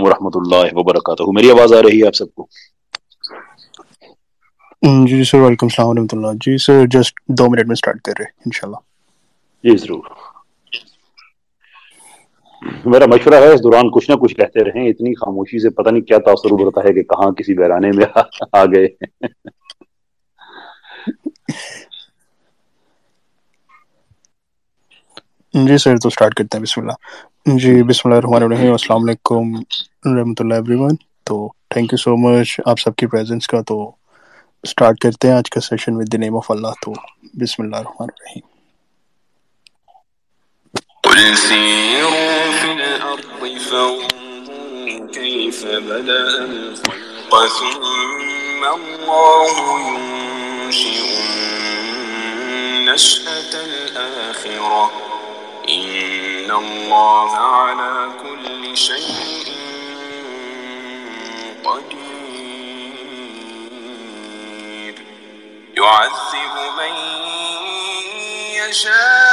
ورحمۃ اللہ وبرکاتہ. میری آواز آ رہی ہے آپ سب کو؟ جی سر، وعلیکم السلام ورحمۃ اللہ. جی سر، جسٹ 2 منٹ میں اسٹارٹ کر رہے ہیں انشاءاللہ. جی ضرور. میرا مشورہ ہے اس دوران کچھ نہ کچھ کہتے رہیں. اتنی خاموشی سے پتہ نہیں کیا تاثر ابھرتا ہے کہ کہاں کسی ویرانے میں آ گئے. جی سر، تو اسٹارٹ کرتے ہیں. بسم اللہ. جی بسم اللہ الرحمن الرحیم. السلام علیکم رحمۃ اللہ ایوری ون. تو تھینک یو سو مچ آپ سب کی پریزنس کا. تو اسٹارٹ کرتے ہیں آج کا session with the name of اللہ. تو بسم اللہ الرحمن الرحیم. قل سيروا في الأرض فانظروا كيف بدأ الخلق ثم الله ينشئ النشأة الآخرة إن الله على كل شيء قدير يعذب من يشاء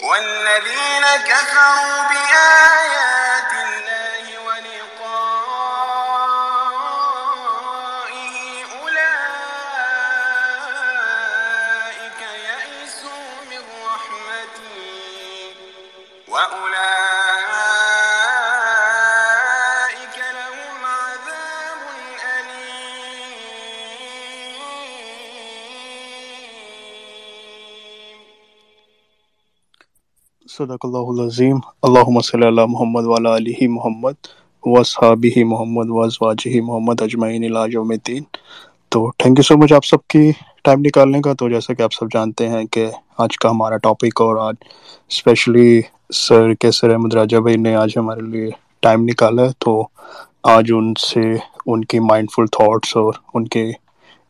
والذين كفروا بآيات الله ولقائه أولئك يئسوا من رحمتي وأولئك لهم عذاب أليم. صدق اللہ العظیم. اللہم صلی علی محمد وعلی آلہ محمد واصحابہ محمد وازواجہ محمد اجمعین الی یوم الدین. تو تھینک یو سو مچ آپ سب کی ٹائم نکالنے کا. تو جیسا کہ آپ سب جانتے ہیں کہ آج کا ہمارا ٹاپک، اور آج اسپیشلی سر کیسر احمد راجہ بھائی نے آج ہمارے لیے ٹائم نکالا ہے. تو آج ان سے ان کی مائنڈفل تھاٹس اور ان کے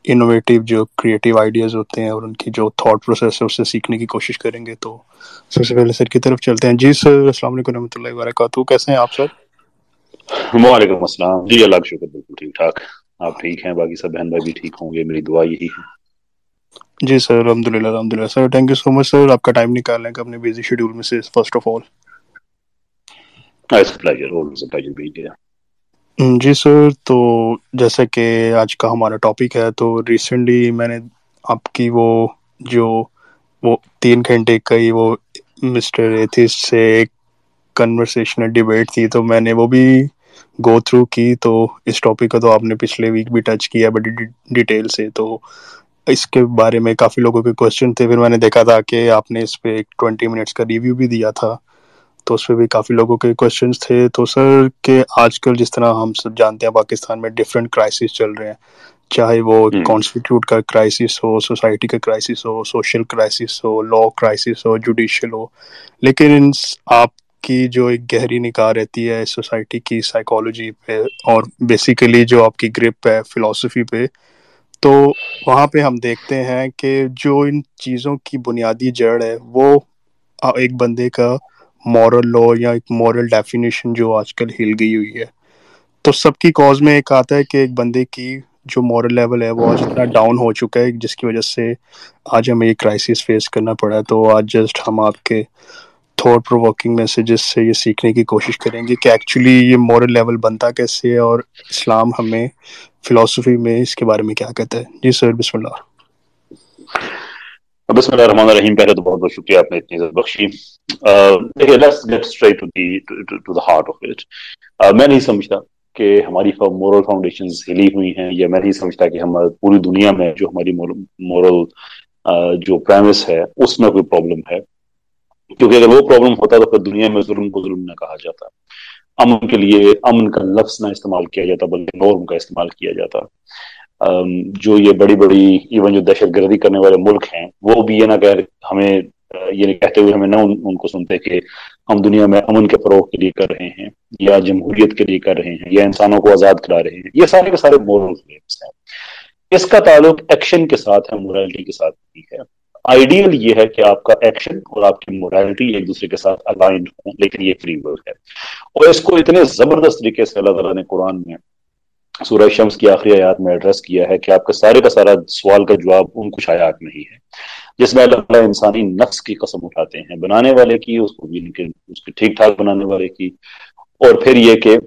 انوویٹیو جو کریٹیو آئیڈیاز ہوتے ہیں اور ان کی جو تھاٹ پروسیس ہے اس سے سیکھنے کی کوشش کریں گے. تو سب سے پہلے سر کی طرف چلتے ہیں. جی سر، السلام علیکم رحمۃ اللہ وبرکاتہ. کیسے ہیں آپ سر؟ وعلیکم السلام. جی اللہ کا شکر، بالکل ٹھیک ٹھاک. آپ ٹھیک ہیں؟ باقی سب بہن بھائی بھی ٹھیک ہوں گے، میری دعا یہی ہے. جی سر، الحمد للہ الحمد للہ. سر تھینک یو سو مچ سر آپ کا ٹائم نکالنے کا اپنے بیزی شیڈول میں سے. فرسٹ آف آل جی سر، تو جیسا کہ آج کا ہمارا ٹاپک ہے، تو ریسنٹلی میں نے آپ کی وہ 3 گھنٹے کا ہی وہ مسٹر ایتھس سے ایک کنورسیشنل ڈیبیٹ تھی، تو میں نے وہ بھی گو تھرو کی. تو اس ٹاپک کا تو آپ نے پچھلے ویک بھی ٹچ کیا بڑی ڈیٹیل سے. تو اس کے بارے میں کافی لوگوں کے کوشچن تھے. پھر میں نے دیکھا تھا کہ آپ نے اس پہ ایک 20 منٹس کا ریویو بھی دیا تھا، تو اس پہ بھی کافی لوگوں کے کوشچنس تھے. تو سر کہ آج کل جس طرح ہم سب جانتے ہیں پاکستان میں ڈفرینٹ کرائسس چل رہے ہیں، چاہے وہ کانسٹیٹیوٹ کا کرائسس ہو، سوسائٹی کا کرائسس ہو، سوشل کرائسس ہو، لا کرائسس ہو، جوڈیشل ہو، لیکن آپ کی جو ایک گہری نگاہ رہتی ہے سوسائٹی کی سائیکالوجی پہ اور بیسیکلی جو آپ کی گرپ ہے فلاسفی پہ، تو وہاں پہ ہم دیکھتے ہیں کہ جو ان چیزوں کی بنیادی جڑ ہے وہ ایک بندے کا مورل لا یا ایک مورل ڈیفینیشن جو آج کل ہل گئی ہوئی ہے. تو سب کی کاز میں ایک آتا ہے کہ ایک بندے کی جو مورل لیول ہے وہ آج اتنا ڈاؤن ہو چکا ہے جس کی وجہ سے آج ہمیں یہ کرائسس فیس کرنا پڑا ہے. تو آج جسٹ ہم آپ کے تھاٹ پرووکنگ میسیجز سے یہ سیکھنے کی کوشش کریں گے کہ ایکچولی یہ مورل لیول بنتا کیسے ہے اور اسلام ہمیں فلاسفی میں اس کے بارے میں کیا کہتا ہے. جی سر، بسم اللہ. بسم اللہ الرحمن الرحیم. پہلے تو بہت بہت شکریہ آپ نے اتنی عزت بخشی. Let's get straight to the heart of it. میں نہیں سمجھتا کہ ہماری مورل فاؤنڈیشنز ہلی ہوئی ہیں، یا میں نہیں سمجھتا کہ ہم پوری دنیا میں جو ہماری مورل جو پریمس ہے اس میں کوئی پرابلم ہے، کیونکہ اگر وہ پرابلم ہوتا تو پھر دنیا میں ظلم کو ظلم نہ کہا جاتا، امن کے لیے امن کا لفظ نہ استعمال کیا جاتا بلکہ نورم کا استعمال کیا جاتا. جو یہ بڑی بڑی ایون جو دہشت گردی کرنے والے ملک ہیں وہ بھی یہ نہ ہمیں یہ کہتے ہوئے ہمیں نہ ان کو سنتے کہ ہم دنیا میں امن کے فروغ کے لیے کر رہے ہیں یا جمہوریت کے لیے کر رہے ہیں یا انسانوں کو آزاد کرا رہے ہیں. یہ سارے کے سارے مورل کلیمز ہیں. اس کا تعلق ایکشن کے ساتھ ہے, مورالٹی کے ساتھ نہیں ہے. آئیڈیل یہ ہے کہ آپ کا ایکشن اور آپ کی مورالٹی ایک دوسرے کے ساتھ الائنڈ ہوں, لیکن یہ فری ول ہے. اور اس کو اتنے زبردست طریقے سے اللہ تعالیٰ نے قرآن میں سورہ شمس کی آخری آیات میں ایڈریس کیا ہے کہ آپ کا سارا سوال کا جواب ان کچھ آیات میں ہی ہے, جس میں اللہ تعالیٰ انسانی نفس کی قسم اٹھاتے ہیں, بنانے والے کی, اس کو بھی اس کے ٹھیک ٹھاک بنانے والے کی, اور پھر یہ کہ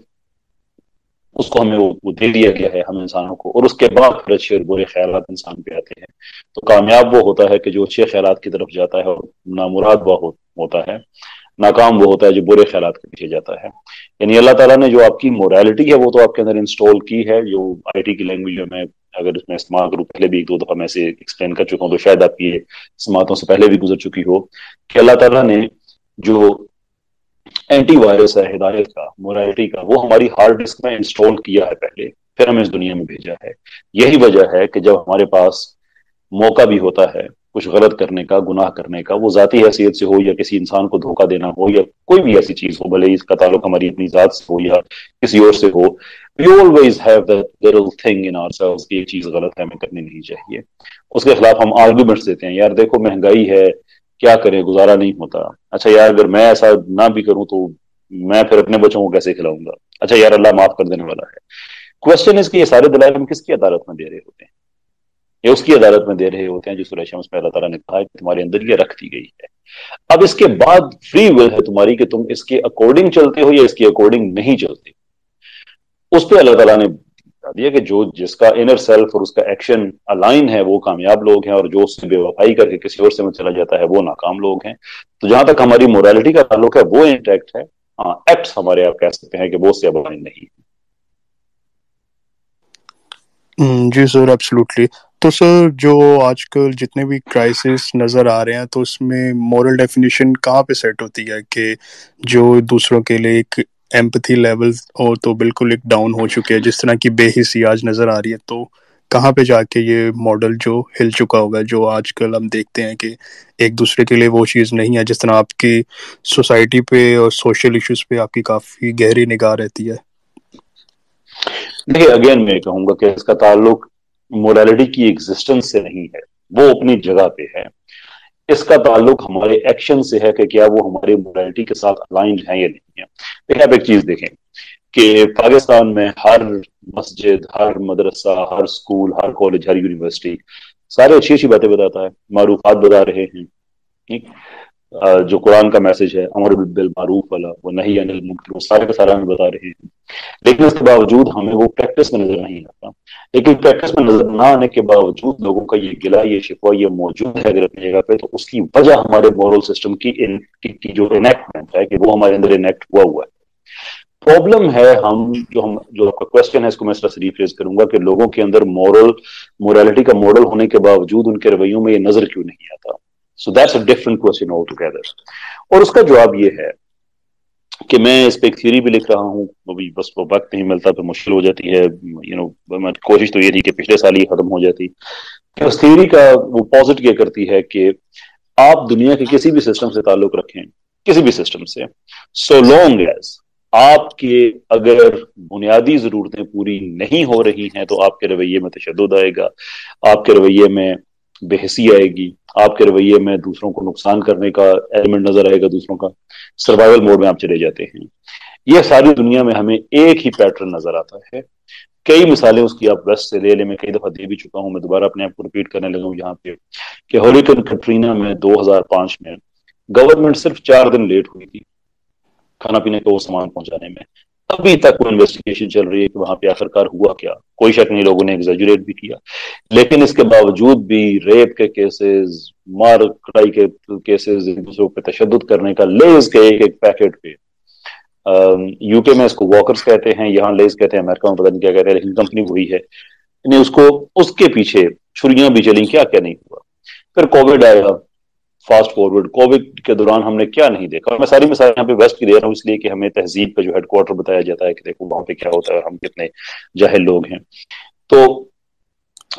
اس کو ہمیں وہ دے دیا گیا ہے ہم انسانوں کو, اور اس کے بعد پھر اچھے اور برے خیالات انسان پہ آتے ہیں. تو کامیاب وہ ہوتا ہے کہ جو اچھے خیالات کی طرف جاتا ہے, اور نامراد وہ ہوتا ہے, ناکام وہ ہوتا ہے جو برے خیالات کے پیچھے جاتا ہے. یعنی اللہ تعالیٰ نے جو آپ کی مورالٹی ہے وہ تو آپ کے اندر انسٹال کی ہے, جو آئی ٹی کی لینگویج میں اگر اس میں استعمال کروں, پہلے بھی ایک دو دفعہ میں اسے ایکسپلین کر چکا ہوں, تو شاید آپ کی سماعتوں سے پہلے بھی گزر چکی ہو کہ اللہ تعالیٰ نے جو اینٹی وائرس ہے ہدایت کا, مورالٹی کا, وہ ہماری ہارڈ ڈسک میں انسٹال کیا ہے پہلے, پھر ہمیں اس دنیا میں بھیجا ہے. یہی وجہ ہے کہ جب ہمارے پاس موقع بھی ہوتا ہے کچھ غلط کرنے کا, گناہ کرنے کا, وہ ذاتی حیثیت سے ہو یا کسی انسان کو دھوکہ دینا ہو یا کوئی بھی ایسی چیز ہو, بھلے اس کا تعلق ہماری اپنی ذات سے ہو یا کسی اور سے ہو, we always have that little thing in ourselves کہ یہ چیز غلط ہے, ہمیں کرنی نہیں چاہیے. اس کے خلاف ہم آرگومنٹس دیتے ہیں, یار دیکھو مہنگائی ہے, کیا کریں, گزارا نہیں ہوتا. اچھا یار اگر میں ایسا نہ بھی کروں تو میں پھر اپنے بچوں کو کیسے کھلاؤں گا. اچھا یار اللہ معاف کر دینے والا ہے. کوشچن اس کہ یہ سارے دلائل ہم کس کی عدالت میں دے رہے ہوتے ہیں؟ یہ اس کی عدالت میں دے رہے ہوتے ہیں جو سورہ شمس میں اللہ تعالیٰ نے کہا کہ تمہارے اندر یہ رکھ دی گئی ہے. اب اس کے بعد فری ول ہے تمہاری کہ تم اس کے اکارڈنگ چلتے ہو یا اس کے اکارڈنگ نہیں چلتے. اس پہ اللہ تعالیٰ نے دیا کہ جو جس کا انر سیلف اور اس کا ایکشن الائن ہے وہ کامیاب لوگ ہیں, اور جو اس سے بے وفائی کر کے کسی اور سے میں چلا جاتا ہے وہ ناکام لوگ ہیں. تو جہاں تک ہماری مورالٹی کا تعلق ہے وہ انٹیکٹ ہے. ہاں ایکٹس ہمارے آپ کہہ سکتے ہیں کہ وہ اس سے الائن نہیں. جی سر, ایبسلیوٹلی. تو سر جو آج کل جتنے بھی کرائسس نظر آ رہے ہیں تو اس میں مورل ڈیفینیشن کہاں پہ سیٹ ہوتی ہے کہ جو دوسروں کے لیے ایک ایمپتھی لیول اور تو بالکل ایک ڈاؤن ہو چکے ہیں, جس طرح کی بے حسی آج نظر آ رہی ہے, تو کہاں پہ جا کے یہ ماڈل جو ہل چکا ہوگا, جو آج کل ہم دیکھتے ہیں کہ ایک دوسرے کے لیے وہ چیز نہیں ہے جس طرح آپ کی سوسائٹی پہ اور سوشل ایشوز پہ آپ کی کافی گہری نگاہ رہتی ہے. دیکھیے اگین میں کہوں گا کہ اس کا تعلق مورالٹی کی ایگزسٹنس سے نہیں ہے, وہ اپنی جگہ پہ ہے. اس کا تعلق ہمارے ایکشن سے ہے کہ کیا وہ ہمارے مورالٹی کے ساتھ الائنڈ ہیں یا نہیں ہے. دیکھیں آپ ایک چیز دیکھیں کہ پاکستان میں ہر مسجد, ہر مدرسہ, ہر اسکول, ہر کالج, ہر یونیورسٹی سارے اچھی اچھی باتیں بتاتا ہے, معروفات بتا رہے ہیں, جو قرآن کا میسج ہے امر بالمعروف والا, وہ نہی عن المنکر, وہ سارے کا سارا ہمیں بتا رہے ہیں. لیکن اس کے باوجود ہمیں وہ پریکٹس میں نظر نہیں آتا. لیکن پریکٹس میں نظر نہ آنے کے باوجود لوگوں کا یہ گلہ, یہ شکوہ, یہ موجود ہے اگر اپنی جگہ پہ, تو اس کی وجہ ہمارے مورل سسٹم کی جو انیکٹمنٹ ہے کہ وہ ہمارے اندر انیکٹ ہوا ہے. پرابلم ہے جو آپ کا کوشچن ہے اس کو میں اس طرح سے ریفریز کروں گا کہ لوگوں کے اندر مورالٹی کا ماڈل ہونے کے باوجود ان کے رویوں میں یہ نظر کیوں نہیں آتا. So that's a different question all together. اور اس کا جواب یہ ہے کہ میں اس پہ ایک تھیوری بھی لکھ رہا ہوں, ابھی بس وہ وقت نہیں ملتا تو مشکل ہو جاتی ہے. کوشش تو یہ تھی کہ پچھلے سال ہی ختم ہو جاتی. اس تھیوری کا وہ پازٹ یہ کرتی ہے کہ آپ دنیا کے کسی بھی سسٹم سے تعلق رکھیں, کسی بھی سسٹم سے, سو لانگ ایز آپ کے اگر بنیادی ضرورتیں پوری نہیں ہو رہی ہیں تو آپ کے رویے میں تشدد آئے گا, آپ کے رویے میں بے حسی آئے گی, آپ کے رویے میں دوسروں کو نقصان کرنے کا ایلیمنٹ نظر آئے گا, دوسروں کا سروائیول موڈ میں آپ چلے جاتے ہیں. یہ ساری دنیا میں ہمیں ایک ہی پیٹرن نظر آتا ہے. کئی مثالیں اس کی آپ ویسٹ سے لے لیں, میں کئی دفعہ دے بھی چکا ہوں, میں دوبارہ اپنے آپ کو ریپیٹ کرنے لگا ہوں یہاں پہ کہ ہریکن کٹرینا میں 2005 میں گورنمنٹ صرف 4 دن لیٹ ہوئی تھی کھانا پینے کا وہ سامان پہنچانے میں. ابھی تک وہ انویسٹیگیشن چل رہی ہے کہ وہاں پہ آخرکار ہوا کیا. کوئی شک نہیں, لوگوں نے ایگزیجریٹ بھی کیا, لیکن اس کے باوجود بھی ریپ کے کیسز, مار کٹائی کے کیسز, دوسروں پہ تشدد کرنے کا لیز کے ایک پیکٹ پہ, یو کے میں اس کو واکرز کہتے ہیں, یہاں لیز کہتے ہیں, امریکہ میں پتہ نہیں کیا کہتے ہیں, لیکن کمپنی وہی ہے. یعنی اس کے پیچھے چھریاں بھی چلیں, کیا کیا نہیں ہوا. پھر کووڈ آیا, فاسٹ فارورڈ کووڈ کے دوران ہم نے کیا نہیں دیکھا. میں ساری مثال یہاں پہ ویسٹ کی دے رہا ہوں اس لیے کہ ہمیں تہذیب کا جو ہیڈ کوارٹر بتایا جاتا ہے کہ دیکھو وہاں پہ کیا ہوتا ہے اور ہم کتنے جاہل لوگ ہیں. تو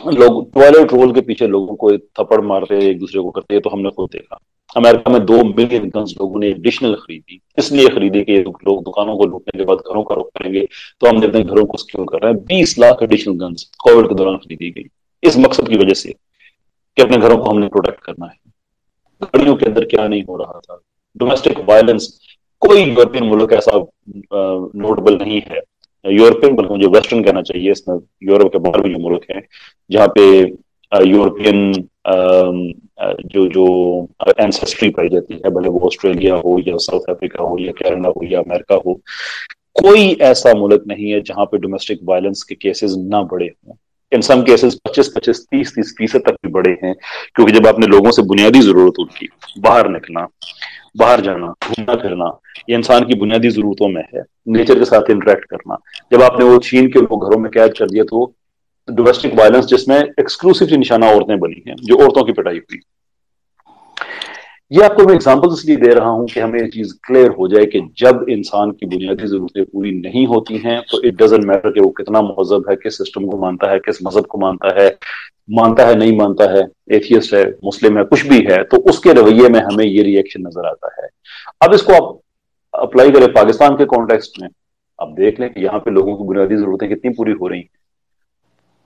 لوگ ٹوائلٹ رول کے پیچھے لوگوں کو تھپڑ مارتے ہیں ایک دوسرے کو کرتے ہیں، تو ہم نے خود دیکھا امریکہ میں 2 ملین گنز لوگوں نے ایڈیشنل خریدی، اس لیے خریدی کہ لوگ دکانوں کو لوٹنے کے بعد گھروں کا رخ کریں گے، تو ہم نے اپنے گھروں کو سکیور کر رہے ہیں۔ 20 لاکھ ایڈیشنل گنز کووڈ کے دوران خریدی گئی اس مقصد کی وجہ سے کہ اپنے گھروں کو ہم نے پروٹیکٹ کرنا ہے۔ گاڑیوں کے اندر کیا نہیں ہو رہا تھا، ڈومیسٹک وائلنس، کوئی یورپین ملک ایسا نوٹبل نہیں ہے، یورپین بلکہ مجھے ویسٹرن کہنا چاہیے، اس میں یورپ کے باہر بھی جو ملک ہیں جہاں پہ یورپین جو اینسسٹری پائی جاتی ہے، بھلے وہ آسٹریلیا ہو یا ساؤتھ افریقہ ہو یا کینیڈا ہو یا امریکہ ہو، کوئی ایسا ملک نہیں ہے جہاں پہ ڈومیسٹک وائلنس کے کیسز نہ بڑے ہوں۔ ان سم کیسز 25-25 30-30% تک بھی بڑے ہیں، کیونکہ جب آپ نے لوگوں سے بنیادی ضرورت ان کی باہر نکلنا، باہر جانا، گھومنا پھرنا، یہ انسان کی بنیادی ضرورتوں میں ہے، نیچر کے ساتھ انٹریکٹ کرنا، جب آپ نے وہ چھین کے ان کو گھروں میں قید کر دیا تو ڈومیسٹک وائلنس جس میں ایکسکلوسیولی نشانہ عورتیں بنی ہیں، جو عورتوں کی پٹائی ہوئی۔ یہ آپ کو میں اگزامپل اس لیے دے رہا ہوں کہ ہمیں یہ چیز کلیئر ہو جائے کہ جب انسان کی بنیادی ضرورتیں پوری نہیں ہوتی ہیں تو اٹ ڈزنٹ میٹر کہ وہ کتنا مہذب ہے، کس سسٹم کو مانتا ہے، کس مذہب کو مانتا ہے نہیں مانتا ہے، ایتھیسٹ ہے، مسلم ہے، کچھ بھی ہے، تو اس کے رویے میں ہمیں یہ ری ایکشن نظر آتا ہے۔ اب اس کو آپ اپلائی کریں پاکستان کے کانٹیکسٹ میں، آپ دیکھ لیں کہ یہاں پہ لوگوں کی بنیادی ضرورتیں کتنی پوری ہو رہی ہیں۔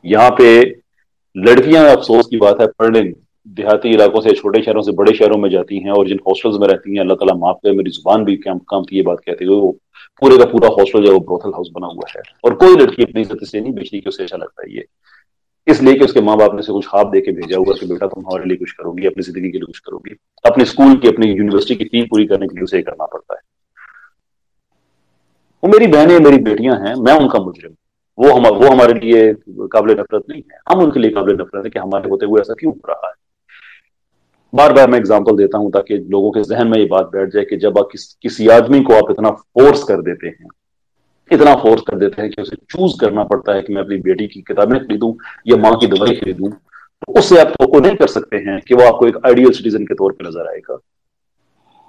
یہاں پہ لڑکیاں، افسوس کی بات ہے، پڑھنے دیہاتی علاقوں سے، چھوٹے شہروں سے بڑے شہروں میں جاتی ہیں، اور جن ہاسٹلز میں رہتی ہیں، اللہ تعالیٰ معاف کرے، میری زبان بھی کامتی یہ بات کہتی ہے، وہ پورے کا پورا ہاسٹل جو ہے وہ بروتھل ہاؤس بنا ہوا ہے، اور کوئی لڑکی اپنی عزت سے نہیں بیچتی کہ اسے اچھا لگتا ہے یہ، اس لیے کہ اس کے ماں باپ نے سے کچھ خواب دے کے بھیجا ہوا کہ بیٹا تم ہمارے لیے کچھ کرو گی، اپنی زندگی کے لیے کچھ کرو گی، اپنے اسکول کی، اپنی یونیورسٹی کی فی پوری کرنے کے لیے اسے کرنا پڑتا ہے۔ وہ میری بہنیں، میری بیٹیاں ہیں، میں ان کا مجرم، وہ ہمارے لیے قابل نفرت نہیں ہے، ہم ان کے لیے قابل نفرت ہے کہ ہمارے ہوتے ہوئے ایسا کیوں ہو رہا ہے۔ بار بار میں اگزامپل دیتا ہوں تاکہ لوگوں کے ذہن میں یہ بات بیٹھ جائے کہ جب آپ کسی آدمی کو آپ اتنا فورس کر دیتے ہیں، اتنا فورس کر دیتے ہیں کہ اسے چوز کرنا پڑتا ہے کہ میں اپنی بیٹی کی کتابیں خریدوں یا ماں کی دوائی خریدوں، تو اس سے آپ توقع نہیں کر سکتے ہیں کہ وہ آپ کو ایک آئیڈیل سٹیزن کے طور پہ نظر آئے گا۔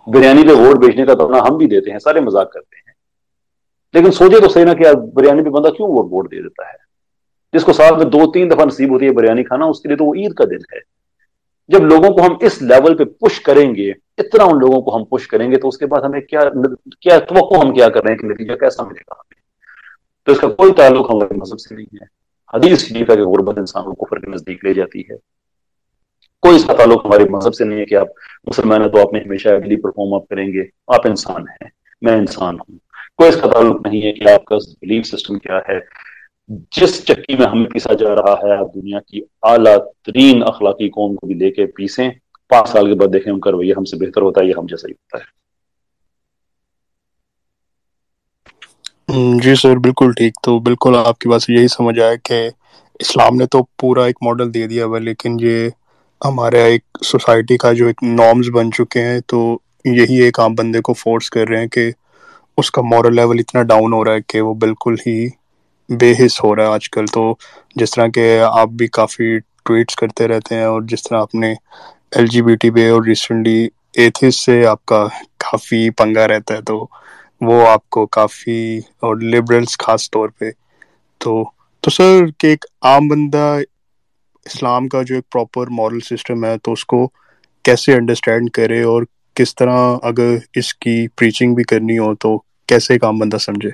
بریانی پہ ووٹ بیچنے کا دورنا ہم بھی دیتے ہیں، سارے مذاق کرتے ہیں، لیکن سوچے تو صحیح نا کہ بریانی پہ بندہ کیوں ووٹ دے دیتا ہے؟ جس کو سال میں 2-3 دفعہ نصیب ہوتی ہے بریانی کھانا، اس کے لیے تو وہ عید کا دن ہے۔ جب لوگوں کو ہم اس لیول پہ پش کریں گے، اتنا ان لوگوں کو ہم پش کریں گے، تو اس کے بعد ہمیں کیا توقع ہم کیا کر رہے ہیں کہ نتیجہ کیسا ملے گا ہمیں؟ تو اس کا کوئی تعلق ہمارے مذہب سے نہیں ہے۔ حدیث شریف ہے کہ غربت انسان کو کفر کے نزدیک لے جاتی ہے، کوئی اس کا تعلق ہمارے مذہب سے نہیں ہے کہ آپ مسلمان ہیں تو آپ نے ہمیشہ ایگلی پرفارم اپ کریں گے، آپ انسان ہیں، میں انسان ہوں۔ کوئی اس کا تعلق نہیں ہے کہ آپ کا بلیف سسٹم کیا ہے۔ جس چکی میں ہمیں پیسا جا رہا ہے، آپ دنیا کی اعلیٰ ترین اخلاقی قوم کو بھی لے کے پیسیں، 5 سال کے بعد دیکھیں ان کا رویہ ہم سے بہتر ہوتا ہے یا ہم جیسا ہی ہوتا ہے۔ جی سر، بالکل ٹھیک۔ تو بالکل آپ کی بات سے یہی سمجھ آیا کہ اسلام نے تو پورا ایک ماڈل دے دیا ہوا، لیکن یہ ہمارے ایک سوسائٹی کا جو ایک نارمز بن چکے ہیں، تو یہی ایک عام بندے کو فورس کر رہے ہیں کہ اس کا مورل لیول اتنا ڈاؤن ہو رہا ہے کہ وہ بالکل ہی بے حس ہو رہا ہے آج کل۔ تو جس طرح کہ آپ بھی کافی ٹویٹس کرتے رہتے ہیں، اور جس طرح آپ نے LGBT پہ اور ریسنٹلی ایتھیس سے آپ کا کافی پنگا رہتا ہے، تو وہ آپ کو کافی، اور لبرلز خاص طور پہ، تو سر کہ ایک عام بندہ اسلام کا جو ایک پراپر مورل سسٹم ہے تو اس کو کیسے انڈرسٹینڈ کرے، اور کس طرح اگر اس کی پریچنگ بھی کرنی ہو تو کیسے ایک عام بندہ سمجھے؟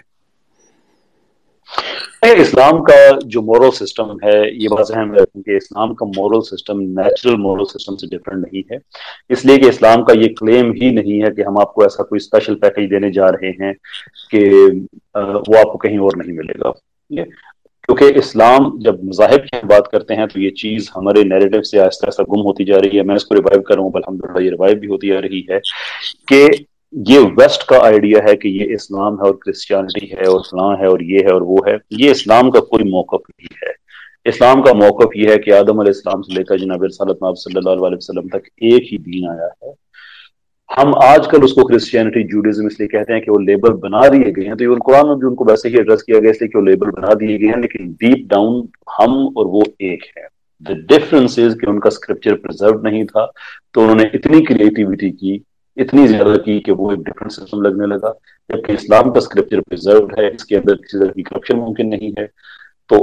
اسلام کا جو مورل سسٹم ہے، یہ بات اہم ہے کہ اسلام کا moral system natural moral system سے ڈفرینٹ نہیں ہے، اس لیے کہ اسلام کا یہ کلیم ہی نہیں ہے کہ ہم آپ کو ایسا کوئی اسپیشل پیکج دینے جا رہے ہیں کہ وہ آپ کو کہیں اور نہیں ملے گا، کیونکہ اسلام جب مذاہب کی بات کرتے ہیں تو یہ چیز ہمارے نیریٹو سے آہستہ آہستہ گم ہوتی جا رہی ہے۔ میں اس کو ریوائیو کر رہا ہوں، الحمدللہ یہ ریوائیو بھی ہوتی آ رہی ہے کہ یہ ویسٹ کا آئیڈیا ہے کہ یہ اسلام ہے اور کرسچینٹی ہے اور فلاں ہے اور یہ ہے اور وہ ہے، یہ اسلام کا کوئی موقف نہیں ہے۔ اسلام کا موقف یہ ہے کہ آدم علیہ السلام سے لے کر جناب رسالت مآب صلی اللہ علیہ وسلم تک ایک ہی دین آیا ہے۔ ہم آج کل اس کو کرسچینٹی جوڈیزم اس لیے کہتے ہیں کہ وہ لیبل بنا دیے گئے ہیں، تو یہ قرآن میں بھی ان کو ویسے ہی ایڈریس کیا گیا اس لیے کہ وہ لیبل بنا دیے گئے ہیں، لیکن ڈیپ ڈاؤن ہم اور وہ ایک ہے۔ The difference is کہ ان کا اسکرپچر پرزرو نہیں تھا، تو انہوں نے اتنی کریٹیوٹی کی، اتنی زیادہ کی کہ وہ ایک ڈفرنٹ سسٹم لگنے لگا، جبکہ اسلام کا اسکرپچر پرزرو ہے، اس کے اندر کسی طرح کی کرپشن ممکن نہیں ہے۔ تو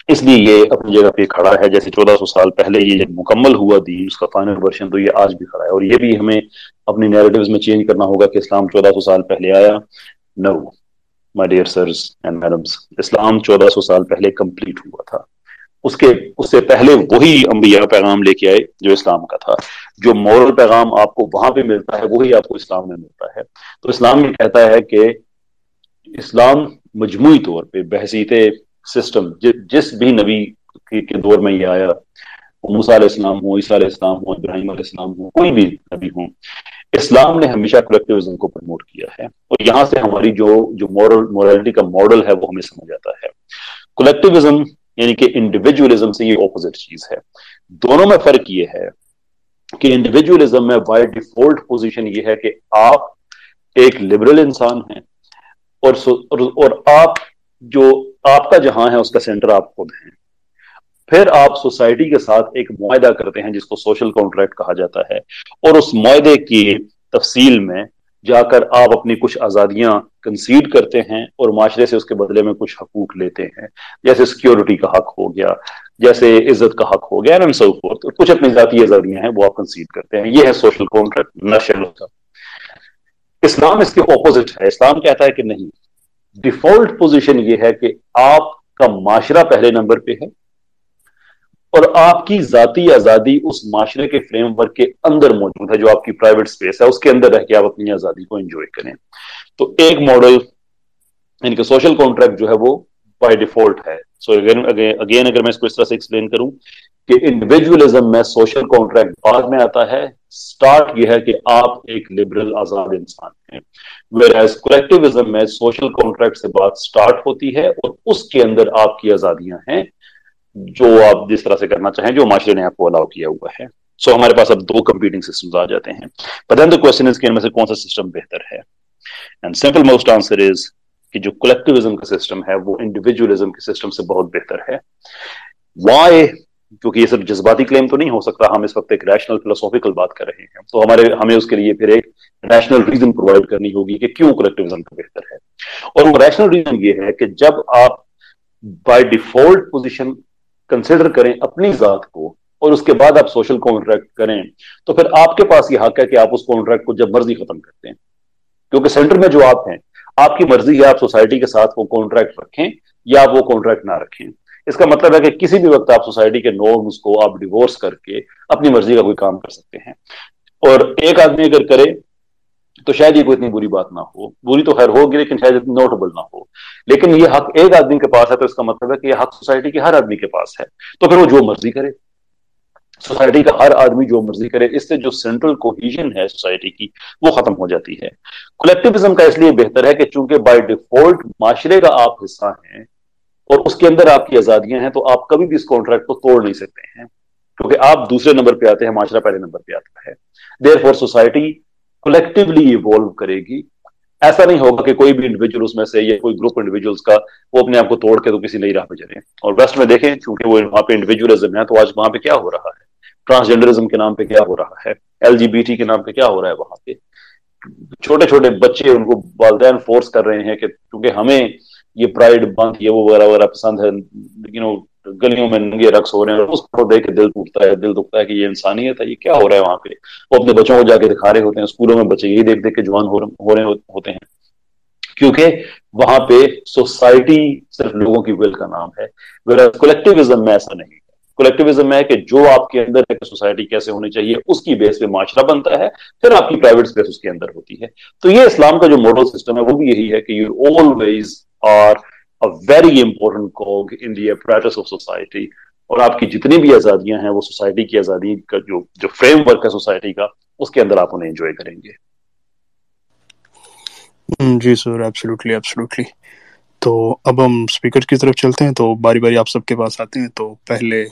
اس لیے یہ اپنی جگہ پہ کھڑا ہے. جیسے 1400 سال پہلے یہ جب مکمل ہوا دین اس کا فائنل ورژن, تو یہ آج بھی کھڑا ہے. اور یہ بھی ہمیں اپنی نیریٹیوز میں چینج کرنا ہوگا کہ اسلام 1400 سال پہلے آیا. نو مائی ڈیئر سرز اینڈ میڈمز, اسلام 1400 سال پہلے کمپلیٹ ہوا تھا. اس سے پہلے وہی انبیاء پیغام لے کے آئے جو اسلام کا تھا. جو مورل پیغام آپ کو وہاں پہ ملتا ہے وہی آپ کو اسلام میں ملتا ہے. تو اسلام یہ کہتا ہے کہ اسلام مجموعی طور پہ بحثیت سسٹم جس بھی نبی کے دور میں یہ آیا, موسیٰ علیہ السلام ہو, عیسیٰ علیہ السلام ہو, ابراہیم علیہ السلام ہو, کوئی بھی نبی ہوں, اسلام نے ہمیشہ کلیکٹیوزم کو پروموٹ کیا ہے. اور یہاں سے ہماری جو مورالٹی کا ماڈل ہے وہ ہمیں سمجھ آتا ہے. کلیکٹیوزم یعنی کہ انڈیویجولزم سے یہ اپوزٹ چیز ہے. دونوں میں فرق یہ ہے کہ انڈیویجولزم میں بائی ڈیفالٹ پوزیشن یہ ہے کہ آپ ایک لبرل انسان ہیں اور آپ کا جہاں ہے اس کا سینٹر آپ خود ہیں. پھر آپ سوسائٹی کے ساتھ ایک معاہدہ کرتے ہیں جس کو سوشل کانٹریکٹ کہا جاتا ہے, اور اس معاہدے کی تفصیل میں جا کر آپ اپنی کچھ آزادیاں کنسیڈ کرتے ہیں اور معاشرے سے اس کے بدلے میں کچھ حقوق لیتے ہیں. جیسے سیکیورٹی کا حق ہو گیا, جیسے عزت کا حق ہو گیا, اینڈ سو فورتھ. کچھ اپنی ذاتی آزادیاں ہیں وہ آپ کنسیڈ کرتے ہیں. یہ ہے سوشل کانٹریکٹ نشل کا. اسلام اس کے اپوزٹ ہے. اسلام کہتا ہے کہ نہیں, ڈیفالٹ پوزیشن یہ ہے کہ آپ کا معاشرہ پہلے نمبر پہ ہے اور آپ کی ذاتی آزادی اس معاشرے کے فریم ورک کے اندر موجود ہے. جو آپ کی پرائیویٹ سپیس ہے اس کے اندر رہ کے آپ اپنی آزادی کو انجوائے کریں. تو ایک ماڈل یعنی کہ سوشل کانٹریکٹ جو ہے وہ بائی ڈیفالٹ ہے. سو اگین اگر میں اس کو اس طرح سے ایکسپلین کروں کہ انڈیویجولزم میں سوشل کانٹریکٹ بعد میں آتا ہے, سٹارٹ یہ ہے کہ آپ ایک لبرل آزاد انسان ہیں. ویئرایز کلیکٹیوزم میں سوشل کانٹریکٹ سے بات سٹارٹ ہوتی ہے اور اس کے اندر آپ کی آزادیاں ہیں جو آپ جس طرح سے کرنا چاہیں, جو معاشرے نے آپ کو الاؤ کیا ہوا ہے. سو ہمارے پاس اب دو کمپیٹنگ سسٹمز آ جاتے ہیں. بٹ دین دی کوسچن از کہ ان میں سے کون سا سسٹم بہتر ہے. And simple most answer is کہ جو کلیکٹیوزم کا سسٹم ہے وہ انڈیویجولزم کے سسٹم سے بہت بہتر ہے. وائی؟ کیونکہ یہ صرف جذباتی کلیم تو نہیں ہو سکتا. ہم اس وقت ایک ریشنل فلسافیکل بات کر رہے ہیں, تو ہمیں اس کے لیے پھر ایک ریشنل ریزن پرووائڈ کرنی ہوگی کہ کیوں کلیکٹیوزم کا بہتر ہے. اور وہ ریشنل ریزن یہ ہے کہ جب آپ بائی ڈیفالٹ پوزیشن کنسیڈر کریں اپنی ذات کو اور اس کے بعد آپ سوشل کانٹریکٹ کریں, تو پھر آپ کے پاس یہ حق ہے کہ آپ اس کانٹریکٹ کو جب مرضی ختم کرتے ہیں. کیونکہ سینٹر میں جو آپ ہیں, آپ کی مرضی ہے آپ سوسائٹی کے ساتھ وہ کانٹریکٹ رکھیں یا آپ وہ کانٹریکٹ نہ رکھیں. اس کا مطلب ہے کہ کسی بھی وقت آپ سوسائٹی کے نارمز کو آپ ڈیورس کر کے اپنی مرضی کا کوئی کام کر سکتے ہیں. اور ایک آدمی اگر کرے تو شاید یہ کوئی اتنی بری بات نہ ہو, بری تو خیر ہوگی لیکن شاید اتنی نوٹیبل نہ ہو. لیکن یہ حق ایک آدمی کے پاس ہے تو اس کا مطلب ہے کہ یہ حق سوسائٹی کے ہر آدمی کے پاس ہے. تو پھر وہ جو مرضی کرے, سوسائٹی کا ہر آدمی جو مرضی کرے, اس سے جو سینٹرل کوہیژن ہے سوسائٹی کی وہ ختم ہو جاتی ہے. کلیکٹیوزم کا اس لیے بہتر ہے کہ چونکہ بائی ڈیفالٹ معاشرے کا آپ حصہ ہیں اور اس کے اندر آپ کی آزادیاں ہیں, تو آپ کبھی بھی اس کانٹریکٹ کو توڑ نہیں سکتے ہیں کیونکہ آپ دوسرے نمبر پہ آتے ہیں, معاشرہ پہلے نمبر پہ آتا ہے. دیر فور سوسائٹی کلیکٹیولی ایوالو کرے گی. ایسا نہیں ہوگا کہ کوئی بھی انڈیویجول اس میں سے یا کوئی گروپ انڈیویجولز کا وہ اپنے آپ کو توڑ کے تو کسی نئی راہ پہ چلے. اور ویسٹ میں دیکھیں چونکہ وہ وہاں پہ انڈیویجولزم ہے, تو آج وہاں پہ کیا ہو رہا ہے, ٹرانسجینڈرزم کے نام پہ کیا ہو رہا ہے, LGBT کے نام پہ کیا ہو رہا ہے. وہاں پہ چھوٹے چھوٹے بچے ان کو والدین فورس کر رہے ہیں کہ کیونکہ ہمیں یہ پرائڈ بند یہ وہ وغیرہ وغیرہ پسند ہے, گلیوں میں ننگے رقص ہو رہے ہیں, اور اس کو دیکھ کے دل ٹوٹتا ہے, دل دکھتا ہے کہ یہ انسانیت ہے, یہ کیا ہو رہا ہے. وہاں پہ وہ اپنے بچوں کو جا کے دکھا رہے ہوتے ہیں, اسکولوں میں بچے یہی دیکھ دیکھ کے جوان ہو رہے ہوتے ہیں, کیونکہ وہاں پہ سوسائٹی صرف لوگوں کی ول کا نام ہے. کلیکٹیوزم میں ایسا نہیں ہے. کلیکٹیوزم میں ہے کہ جو آپ کے اندر ہے کہ سوسائٹی کیسے ہونی چاہیے اس کی بیس پہ معاشرہ بنتا ہے, پھر آپ کی پرائیویٹ اسپیس اس کے اندر ہوتی ہے. تو یہ اسلام کا جو ماڈل سسٹم ہے وہ بھی یہی ہے کہ you always are a very important cog in the apparatus of society, اور آپ کی جتنی بھی آزادیاں ہیں وہ سوسائٹی کی آزادی کا جو فریم ورک ہے سوسائٹی کا, اس کے اندر آپ انہیں انجوائے کریں گے. جی سر, ایبسلیوٹلی ایبسلیوٹلی. تو اب ہم اسپیکر کی طرف چلتے ہیں, تو باری باری آپ سب کے پاس آتے ہیں. تو پہلے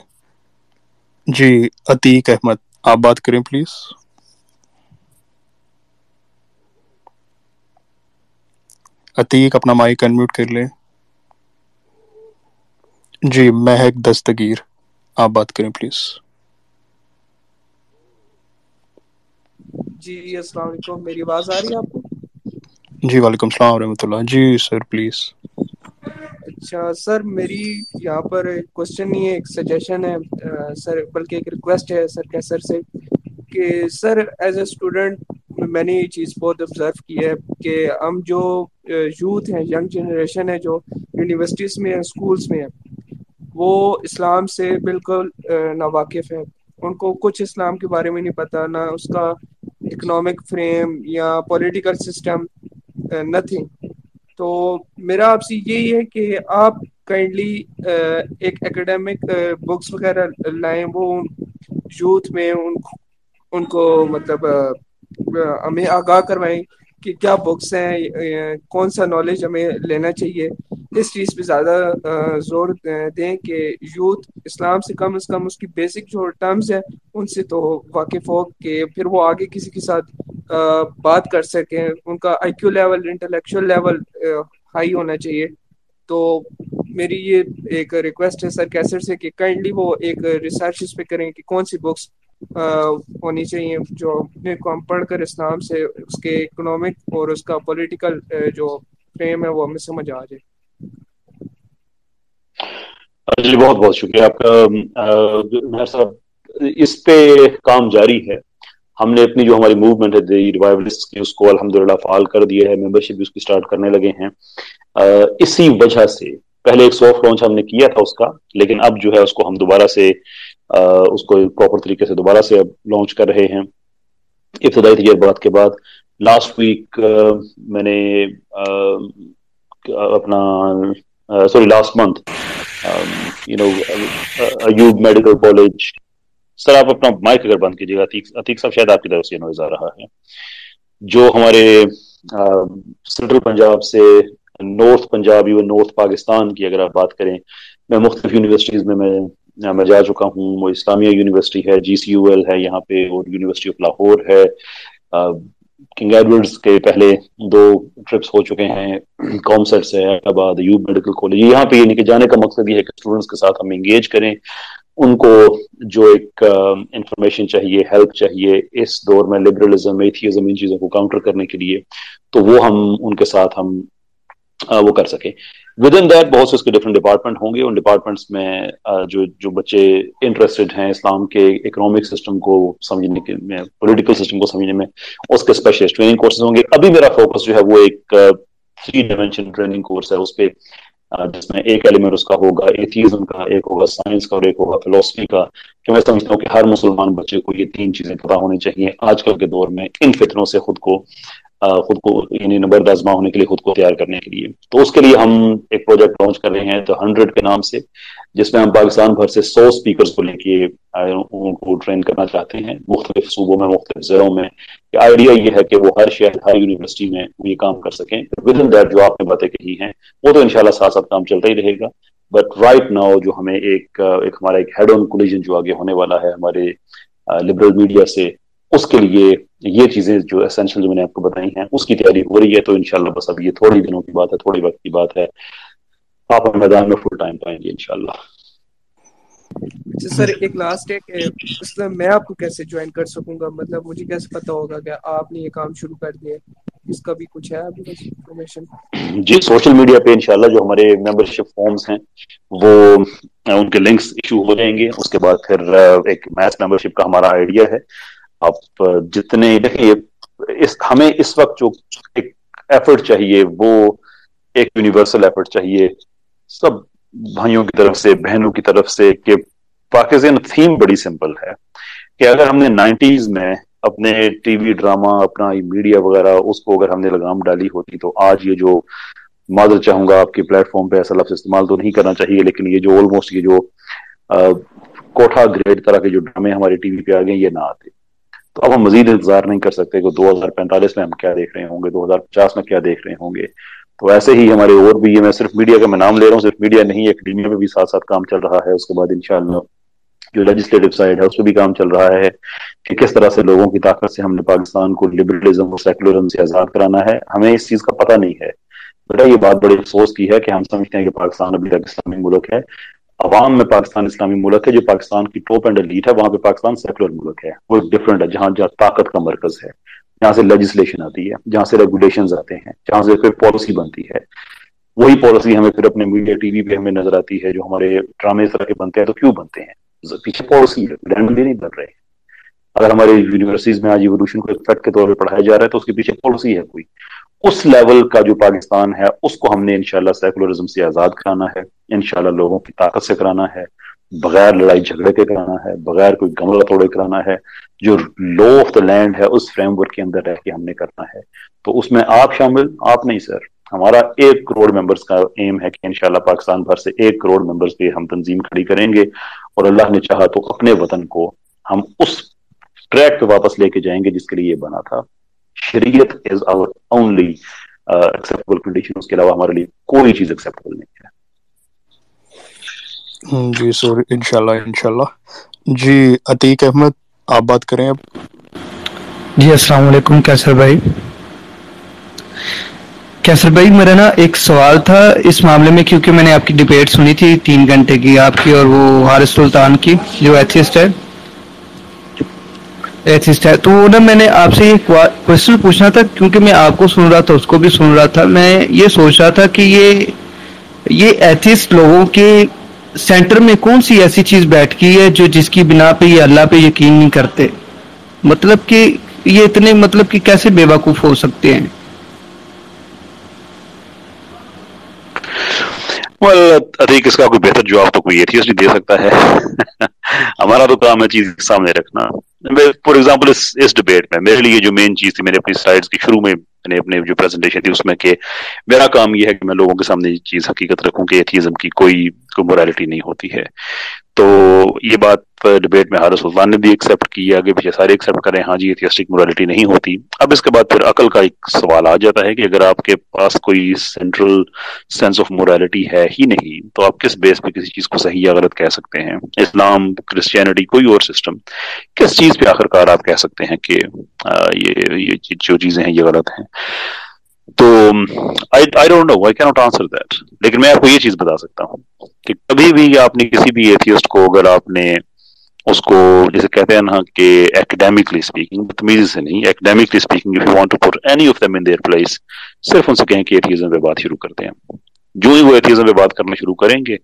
جی عتیق احمد, آپ بات کریں پلیز. عتیق اپنا مائک انمیوٹ کر لیں. جی مہک دستگیر, آپ بات کریں پلیز. جی السلام علیکم, میری آواز آ رہی ہے آپ کو؟ جی وعلیکم السلام ورحمۃ اللہ. جی سر پلیز. اچھا سر، میری یہاں پر ایک کوشچن نہیں ہے، ایک سجیشن ہے سر، بلکہ ایک ریکویسٹ ہے سر کیسر سے کہ سر ایز اے اسٹوڈنٹ میں نے یہ چیز بہت آبزرو کی ہے کہ ہم جو یوتھ ہیں، ینگ جنریشن ہے جو یونیورسٹیز میں ہیں، اسکولس میں ہیں، وہ اسلام سے بالکل ناواقف ہے. ان کو کچھ اسلام کے بارے میں نہیں پتہ، نہ اس کا اکنامک فریم یا پولیٹیکل سسٹم، نتھنگ. تو میرا آپ سے یہی ہے کہ آپ کائنڈلی ایک ایکڈیمک بکس وغیرہ لائیں، وہ یوتھ میں ان کو مطلب ہمیں آگاہ کروائیں کہ کیا بکس ہیں، کون سا نالج ہمیں لینا چاہیے. اس چیز پہ زیادہ زور دیں کہ یوتھ اسلام سے کم از کم اس کی بیسک جو ٹرمز ہیں ان سے تو واقف ہو کہ پھر وہ آگے کسی کے ساتھ بات کر سکیں. ان کا I Q level, intellectual level high ہونا چاہیے. تو میری یہ ایک ریکویسٹ ہے سر کیسر سے کہ کائنڈلی وہ ایک ریسرچ اس پہ کریں کہ کون سی بکس ہونی چاہیے جو اپنے کو ہم پڑھ کر اسلام سے اس کے اکنامک اور اس کا پولیٹیکل جو فریم ہے وہ ہمیں سمجھ آ جائے. جی بہت بہت شکریہ آپ کا مہر صاحب. اس پہ کام جاری ہے. ہم نے اپنی جو ہماری موومنٹ ہے دی ریوائولسٹ کی، اس کو الحمدللہ فعال کر دیا ہے، ممبرشپ بھی اس کی سٹارٹ کرنے لگے ہیں. اسی وجہ سے پہلے ایک سافٹ لانچ ہم نے کیا تھا اس کا، لیکن اب جو ہے اس کو ہم دوبارہ سے اس کو پراپر طریقے سے دوبارہ سے اب لانچ کر رہے ہیں. ابتدائی تجربات کے بعد لاسٹ ویک میں نے اپنا last month Ayub medical college. Sir آپ اپنا مائک اگر بند کیجیے گا، عتیق صاحب شاید آپ کی طرف سے نوائز آ رہا ہے. جو ہمارے سینٹرل پنجاب سے north Punjab, even north Pakistan کی اگر آپ بات کریں، میں مختلف یونیورسٹیز میں جا چکا ہوں. وہ اسلامیہ یونیورسٹی ہے، GCUL ہے یہاں پہ، اور یونیورسٹی آف لاہور ہے. کنگ ایڈورڈز کے پہلے 2 ٹرپس ہو چکے ہیں. کامسیٹ سے آباد، ایوب میڈیکل کالج. یہاں پہ یہ جانے کا مقصد یہ ہے کہ اسٹوڈنٹس کے ساتھ ہم انگیج کریں، ان کو جو ایک انفارمیشن چاہیے، ہیلپ چاہیے اس دور میں، لبرلزم، ایتھیزم، ان چیزوں کو کاؤنٹر کرنے کے لیے، تو وہ ہم ان کے ساتھ ہم وہ کر سکیں. ود ان دیٹ بہت سے اس کے ڈفرینٹ ڈپارٹمنٹ ہوں گے. ان ڈپارٹمنٹس میں جو بچے انٹرسٹڈ ہیں اسلام کے اکنامک سسٹم کو سمجھنے کے میں، پولیٹیکل سسٹم کو سمجھنے میں، اس کے اسپیشلسٹ ٹریننگ کورسز ہوں گے. ابھی میرا فوکس جو ہے وہ ایک 3 ڈائمینشن ٹریننگ کورس ہے، اس پہ جس میں ایک ایلیمنٹ اس کا ہوگا ایتھیزم کا، ایک ہوگا سائنس کا، اور ایک ہوگا فلسفی کا. کہ میں سمجھتا ہوں کہ ہر مسلمان بچے کو یہ 3 چیزیں پتہ ہونی چاہیے آج کل کے دور میں ان فتنوں سے خود کو یعنی نبرد آزما ہونے کے لیے، خود کو تیار کرنے کے لیے. تو اس کے لیے ہم ایک پروجیکٹ لانچ کر رہے ہیں The 100 کے نام سے، جس میں ہم پاکستان بھر سے 100 اسپیکرز کو لے کے ان کو ٹرین کرنا چاہتے ہیں مختلف صوبوں میں، مختلف ضلعوں میں. آئیڈیا یہ ہے کہ وہ ہر شہر، ہر یونیورسٹی میں یہ کام کر سکیں. ود ان دیٹ جو آپ نے باتیں کہی ہیں وہ تو انشاءاللہ ساتھ ساتھ کام چلتا ہی رہے گا. بٹ رائٹ ناؤ جو ہمیں ایک ہمارا ایک ہیڈ آن کولیجن جو آگے ہونے والا ہے ہمارے لبرل میڈیا سے، اس کے لیے یہ چیزیں جو اسینشل جو میں نے آپ کو بتائی ہیں اس کی تیاری ہو رہی ہے. تو انشاءاللہ بس اب یہ تھوڑی دنوں کی بات ہے، تھوڑی وقت کی بات ہے، آپ میدان میں فل ٹائم پائیں گے انشاءاللہ. اچھا سر، ایک لاسٹ ہے کہ اس میں آپ کو کیسے جوائن کر سکوں گا؟ مطلب مجھے کیسے پتا ہوگا کہ آپ نے یہ کام شروع کر دیا؟ اس کا بھی کچھ ہے ابھی انفارمیشن؟ جی سوشل میڈیا پہ انشاءاللہ جو ہمارے ممبرشپ فارمز ہیں وہ ان کے لنکس ایشو ہو جائیں گے. اس کے بعد پھر ایک میس ممبرشپ کا ہمارا آئیڈیا ہے. آپ جتنے دیکھیں، ہمیں اس وقت جو ایک ایفرٹ چاہیے وہ ایک یونیورسل ایفرٹ چاہیے سب بھائیوں کی طرف سے، بہنوں کی طرف سے، کہ پاکستان تھیم بڑی سمپل ہے کہ اگر ہم نے 90s میں اپنے ٹی وی ڈرامہ، اپنا میڈیا وغیرہ، اس کو اگر ہم نے لگام ڈالی ہوتی تو آج یہ جو معذرت چاہوں گا آپ کے پلیٹ فارم پہ ایسا لفظ استعمال تو نہیں کرنا چاہیے، لیکن یہ جو آلموسٹ یہ جو کوٹھا گریڈ طرح کے جو ڈرامے ہمارے ٹی وی پہ آ گئے یہ نہ آتے. تو اب ہم مزید انتظار نہیں کر سکتے کہ 2045 میں ہم کیا دیکھ رہے ہوں گے، 2050 میں کیا دیکھ رہے ہوں گے. تو ایسے ہی ہمارے اور بھی، یہ میں صرف میڈیا کا میں نام لے رہا ہوں، صرف میڈیا نہیں، ایکڈیمیا میں بھی ساتھ ساتھ کام چل رہا ہے. اس کے بعد انشاءاللہ جو لیجسلیٹو سائڈ ہے اس پہ بھی کام چل رہا ہے کہ کس طرح سے لوگوں کی طاقت سے ہم نے پاکستان کو لبرلزم اور سیکولرزم سے آزاد کرانا ہے. ہمیں اس چیز کا پتہ نہیں ہے بیٹا. یہ بات بڑے افسوس کی ہے کہ ہم سمجھتے ہیں کہ پاکستان ابھی تک اسلامی ملک ہے. عوام میں پاکستان اسلامی ملک ہے، جو پاکستان کی ٹاپ اینڈ ایلیٹ ہے وہاں پہ پاکستان سیکولر ملک ہے. وہ ڈفرینٹ ہے، جہاں طاقت کا مرکز ہے، جہاں سے لیجسلیشن آتی ہے، جہاں سے ریگولیشنز آتے ہیں، جہاں سے پھر پالیسی بنتی ہے. وہی پالیسی ہمیں پھر اپنے میڈیا ٹی وی پہ ہمیں نظر آتی ہے. جو ہمارے ڈرامے اس طرح کے بنتے ہیں تو کیوں بنتے ہیں؟ پیچھے پالیسی ہے, رینڈملی نہیں بن رہے. اگر ہمارے یونیورسٹیز میں آج ایوولوشن کو ایک فیکٹ کے طور پہ پڑھایا جا رہا ہے تو اس کے پیچھے پالیسی ہے کوئی. اس لیول کا جو پاکستان ہے اس کو ہم نے انشاءاللہ سیکولرزم سے آزاد کرانا ہے, انشاءاللہ لوگوں کی طاقت سے کرانا ہے, بغیر لڑائی جھگڑے کے کرانا ہے, بغیر کوئی گملہ توڑے کرانا ہے, جو لا آف دا لینڈ ہے اس فریم ورک کے اندر رہ کے ہم نے کرنا ہے. تو اس میں آپ شامل, آپ نہیں سر. ہمارا 1 کروڑ ممبرز کا ایم ہے کہ انشاءاللہ پاکستان بھر سے 1 کروڑ ممبرز پہ ہم تنظیم کھڑی کریں گے, اور اللہ نے چاہا تو اپنے وطن کو ہم اس ٹریک پہ واپس لے کے جائیں گے جس کے لیے یہ بنا تھا. شریعت از آور اونلی ایکسیپٹیبل کنڈیشن, اس کے علاوہ ہمارے لیے کوئی چیز ایکسیپٹیبل نہیں ہے. جی سر, انشاءاللہ. جی عتیق احمد, آپ بات کریں اب. جی السلام علیکم کیسر بھائی. کیسر بھائی میرا نا ایک سوال تھا اس معاملے میں, کیونکہ میں نے آپ کی ڈبیٹ سنی تھی 3 گھنٹے کی آپ کی اور وہ حارث سلطان کی جو ایتھیسٹ ہے. تو نا میں نے آپ سے ایک کوشچن پوچھنا تھا, کیونکہ میں آپ کو سن رہا تھا اس کو بھی سن رہا تھا. میں یہ سوچ رہا تھا کہ یہ ایتھیسٹ لوگوں کے سینٹر میں کون سی ایسی چیز بیٹھ گئی ہے جو جس کی بنا پہ یہ اللہ پہ یقین نہیں کرتے. مطلب کہ یہ اتنے مطلب کہ کیسے بے وقوف ہو سکتے ہیں. ادھیک اس کا کوئی بہتر جواب تو کوئی ایتھیسٹ نہیں دے سکتا ہے. ہمارا تو کام ہے چیز سامنے رکھنا. فار ایگزامپل اس ڈبیٹ میں میرے لیے جو مین چیز تھی, میں نے اپنی سلائیڈز کی شروع میں نے اپنے جو پریزنٹیشن تھی اس میں کہ میرا کام یہ ہے کہ میں لوگوں کے سامنے یہ چیز حقیقت رکھوں کہ ایتھیزم کی کوئی موریلٹی نہیں ہوتی ہے. تو یہ بات ڈبیٹ میں حارث سلطان نے بھی ایکسیپٹ کی, آگے پیچھے سارے ایکسیپٹ کریں ہاں جی ایتھیسٹک موریلٹی نہیں ہوتی. اب اس کے بعد پھر عقل کا ایک سوال آ جاتا ہے کہ اگر آپ کے پاس کوئی سینٹرل سینس آف موریلٹی ہے ہی نہیں تو آپ کس بیس پہ کسی چیز کو صحیح یا غلط کہہ سکتے ہیں. اسلام, کرسچینٹی, کوئی اور سسٹم, کس چیز پہ آخرکار آپ کہہ سکتے ہیں کہ یہ جو چیزیں ہیں یہ غلط ہیں. تو I don't know, I cannot answer that. لیکن میں آپ کو یہ چیز بتا سکتا ہوں کہ کبھی بھی آپ نے کسی بھی ایتھیسٹ کو اگر آپ نے اس کو جیسے کہتے ہیں نا کہ ایکڈیمکلی اسپیکنگ, بدتمیزی سے نہیں, academically speaking, if you want to put any of them in their place, صرف ان سے کہیں کہ ایتھیزم پہ بات شروع کرتے ہیں. جو ہی وہ ایتھیزم پہ بات کرنا شروع کریں گے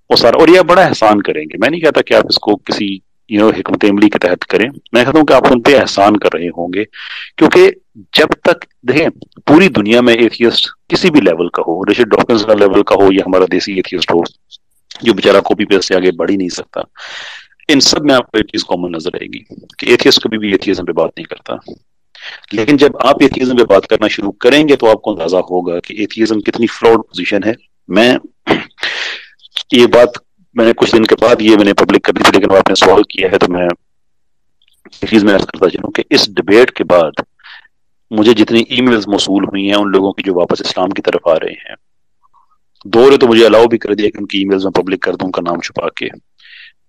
وہ سارا, اور یہ بڑا احسان کریں گے. میں نہیں کہتا کہ آپ اس کو کسی حکمت عملی کے تحت کریں, میں کہتا ہوں کہ آپ ان پہ احسان کر رہے ہوں گے. کیونکہ جب تک دیکھیں پوری دنیا میں ایتھیسٹ کسی بھی لیول کا ہو, رچرڈ ڈاکنز کا لیول کا ہو یا ہمارا دیسی ایتھیسٹ ہو جو بیچارہ کاپی پیسٹ سے آگے بڑھ ہی نہیں سکتا, ان سب میں آپ کو ایک چیز کامن نظر آئے گی کہ ایتھیسٹ کبھی بھی ایتھیزم پہ بات نہیں کرتا. لیکن جب آپ ایتھیزم پہ بات کرنا شروع کریں گے تو آپ کو اندازہ ہوگا کہ ایتھیزم کتنی فلاڈ پوزیشن ہے. میں یہ بات میں نے کچھ دن کے بعد یہ میں نے پبلک کر دی تھی, لیکن آپ نے سوال کیا ہے تو میں ایک چیز میں عرض کرتا چلوں کہ اس ڈبیٹ کے بعد مجھے جتنی ای میلز موصول ہوئی ہیں ان لوگوں کی جو واپس اسلام کی طرف آ رہے ہیں, دو نے تو مجھے الاؤ بھی کر دیا کہ ان کی ای میلز میں پبلک کر دوں, ان کا نام چھپا کے.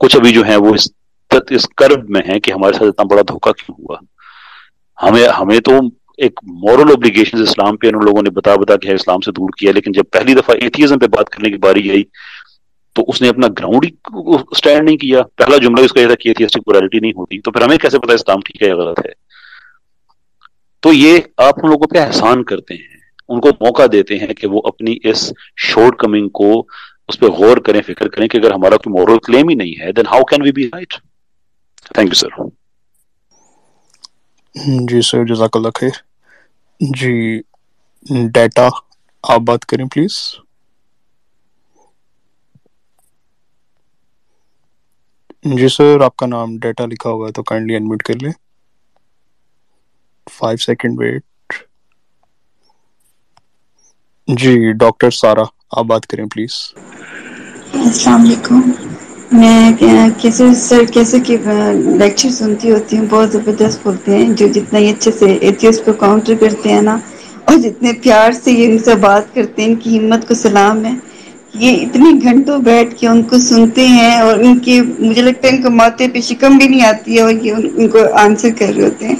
کچھ ابھی جو ہیں وہ اس کرب میں ہیں کہ ہمارے ساتھ اتنا بڑا دھوکہ کیوں ہوا. ہمیں تو ایک مورل اوبلیگیشن اسلام پہ ان لوگوں نے بتا کے اسلام سے دور کیا, لیکن جب پہلی دفعہ ایتھیزم پہ بات کرنے کی باری آئی تو اس نے اپنا گراؤنڈ ہی اسٹینڈ نہیں کیا. پہلا جملہ اس کا یہ تھا کہ ایتھیسٹک موریلٹی نہیں ہوتی, تو پھر ہمیں کیسے پتا اسلام ٹھیک ہے یا غلط ہے. تو یہ آپ ان لوگوں پہ احسان کرتے ہیں, ان کو موقع دیتے ہیں کہ وہ اپنی اس شارٹ کمنگ کو اس پہ غور کریں, فکر کریں کہ اگر ہمارا کوئی مورل کلیم ہی نہیں ہے then how can we be right. Thank you sir. جی سر, جزاک اللہ خیر. جی ڈیٹا, آپ بات کریں پلیز. جی سر, آپ کا نام ڈیٹا لکھا ہوا ہے تو کائنڈلی انمیوٹ کر لیں. 5 سیکنڈ ویٹ. جی ڈاکٹر سارا, آپ بات کریں پلیز. السلام علیکم. میں کیسے کہ لیکچر سنتی ہوتی ہوں, بہت زبردست بولتے ہیں, جو جتنا ہی اچھے سے ایتھیسٹ کو کاؤنٹر کرتے ہیں نا, اور جتنے پیار سے یہ ان سے بات کرتے ہیں, ان کی ہمت کو سلام ہے. یہ اتنے گھنٹوں بیٹھ کے ان کو سنتے اور ان کے مجھے لگتا ہے ان کو ماتھے پہ شکم بھی نہیں آتی ہے اور یہ ان کو آنسر کر رہے ہوتے ہیں.